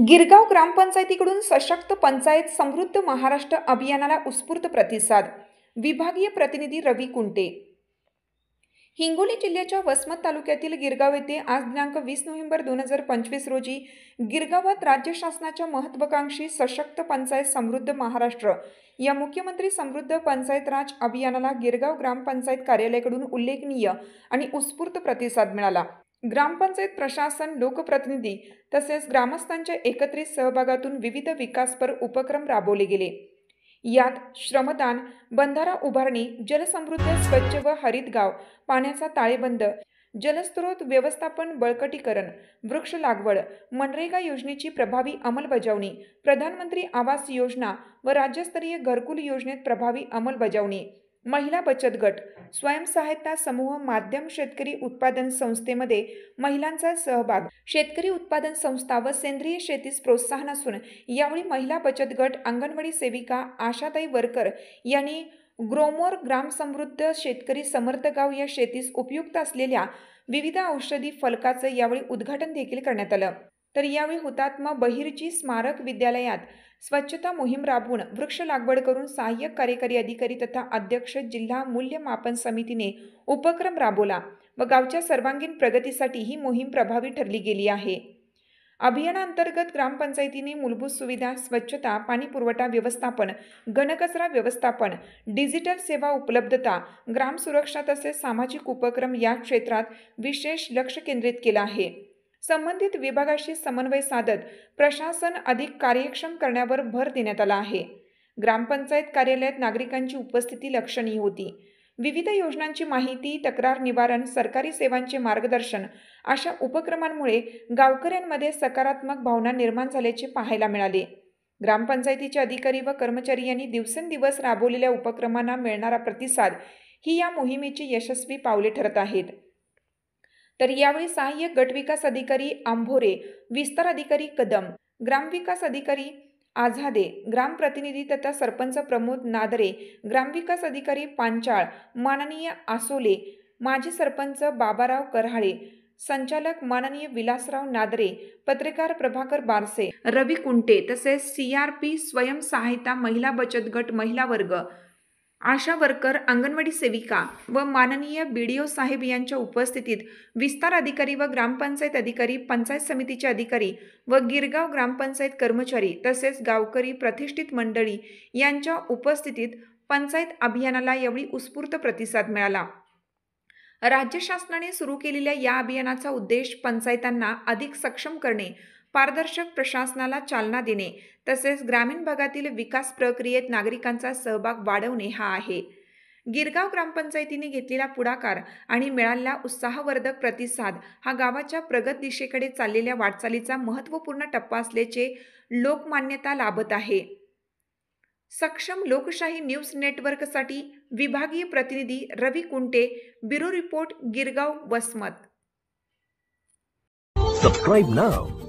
गिरगाव ग्रामपंचायतीकडून सशक्त पंचायत समृद्ध महाराष्ट्र अभियानाला उत्स्फूर्त प्रतिसाद. विभागीय प्रतिनिधी रवी कुंटे. हिंगोली जिल्ह्याच्या वसमत तालुक्यातील गिरगाव येथे आज दिनांक 20 नोव्हेंबर 2025 रोजी गिरगावात राज्य शासनाच्या महत्त्वाकांक्षी सशक्त पंचायत समृद्ध महाराष्ट्र या मुख्यमंत्री समृद्ध पंचायत राज अभियानाला गिरगाव ग्रामपंचायत कार्यालयाकडून उल्लेखनीय आणि उत्स्फूर्त प्रतिसाद मिळाला. ग्रामपंचायत प्रशासन, लोकप्रतिनिधी तसेच ग्रामस्थांच्या एकत्रित सहभागातून विविध विकासपर उपक्रम राबवले गेले. यात श्रमदान, बंधारा उभारणी, जलसमृद्ध स्वच्छ व हरित गाव, पाण्याचा ताळेबंद, जलस्रोत व्यवस्थापन बळकटीकरण, वृक्ष लागवड, मनरेगा योजनेची प्रभावी अंमलबजावणी, प्रधानमंत्री आवास योजना व राज्यस्तरीय घरकुल योजनेत प्रभावी अंमलबजावणी, महिला बचत गट, स्वयंसहायता समूह, माध्यम शेतकरी उत्पादन संस्थेमध्ये महिलांचा सहभाग, शेतकरी उत्पादन संस्था व सेंद्रिय शेतीस प्रोत्साहन असून यावेळी महिला बचत गट, अंगणवाडी सेविका, आशाताई वर्कर यांनी ग्रोमोर ग्रामसमृद्ध शेतकरी समर्थ गाव या शेतीस उपयुक्त असलेल्या विविध औषधी फलकाचं यावेळी उद्घाटन देखील करण्यात आलं. तर यावेळी हुतात्मा बहिर्जी स्मारक विद्यालयात स्वच्छता मोहीम राबवून वृक्ष लागवड करून सहाय्यक कार्यकारी अधिकारी तथा अध्यक्ष जिल्हा मूल्यमापन समितीने उपक्रम राबवला व गावच्या सर्वांगीण प्रगतीसाठी ही मोहीम प्रभावी ठरली गेली आहे. अभियानांतर्गत ग्रामपंचायतीने मूलभूत सुविधा, स्वच्छता, पाणी पुरवठा व्यवस्थापन, घनकचरा व्यवस्थापन, डिजिटल सेवा उपलब्धता, ग्राम सुरक्षा तसेच सामाजिक उपक्रम या क्षेत्रात विशेष लक्ष केंद्रित केलं आहे. संबंधित विभागाशी समन्वय साधत प्रशासन अधिक कार्यक्षम करण्यावर भर देण्यात आला आहे. ग्रामपंचायत कार्यालयात नागरिकांची उपस्थिती लक्षणीय होती. विविध योजनांची माहिती, तक्रार निवारण, सरकारी सेवांचे मार्गदर्शन अशा उपक्रमांमुळे गावकऱ्यांमध्ये सकारात्मक भावना निर्माण झाल्याचे पाहायला मिळाले. ग्रामपंचायतीचे अधिकारी व कर्मचारी यांनी दिवसेंदिवस राबवलेल्या उपक्रमांना मिळणारा प्रतिसाद ही या मोहिमेची यशस्वी पावले ठरत आहेत. तर यावेळी सहाय्यक गटविकास अधिकारी आंभोरे, विस्तार अधिकारी कदम, ग्रामविकास अधिकारी आझादे, ग्रामप्रतिनिधी तथा सरपंच प्रमोद नादरे, ग्रामविकास अधिकारी पांचाळ, माननीय आसोले, माजी सरपंच बाबाराव करहाळे, संचालक माननीय विलासराव नादरे, पत्रकार प्रभाकर बारसे, रवी कुंटे तसेच CRP स्वयंसहायता महिला बचत गट महिला वर्ग, आशा वर्कर, अंगणवाडी सेविका व माननीय BDO साहेब यांच्या उपस्थितीत विस्तार अधिकारी व ग्रामपंचायत अधिकारी, पंचायत समितीचे अधिकारी व गिरगाव ग्रामपंचायत कर्मचारी तसेच गावकरी प्रतिष्ठित मंडळी यांच्या उपस्थितीत पंचायत अभियानाला यावेळी उत्स्फूर्त प्रतिसाद मिळाला. राज्य शासनाने सुरू केलेल्या या अभियानाचा उद्देश पंचायतांना अधिक सक्षम करणे, पारदर्शक प्रशासनाला चालना देणे तसेच ग्रामीण भागातील विकास प्रक्रियेत नागरिकांचा सहभाग वाढवणे हा आहे. गिरगाव ग्रामपंचायतीने घेतलेला पुढाकार आणि मिळालेला उत्साहवर्धक प्रतिसाद हा गावाच्या प्रगत दिशेकडे चाललेल्या वाटचालीचा महत्त्वपूर्ण टप्पा असल्याचे लोकमान्यता लाभत आहे. सक्षम लोकशाही न्यूज नेटवर्कसाठी विभागीय प्रतिनिधी Ravi Kunte, bureau report, Girgaon, Vasmat. Subscribe now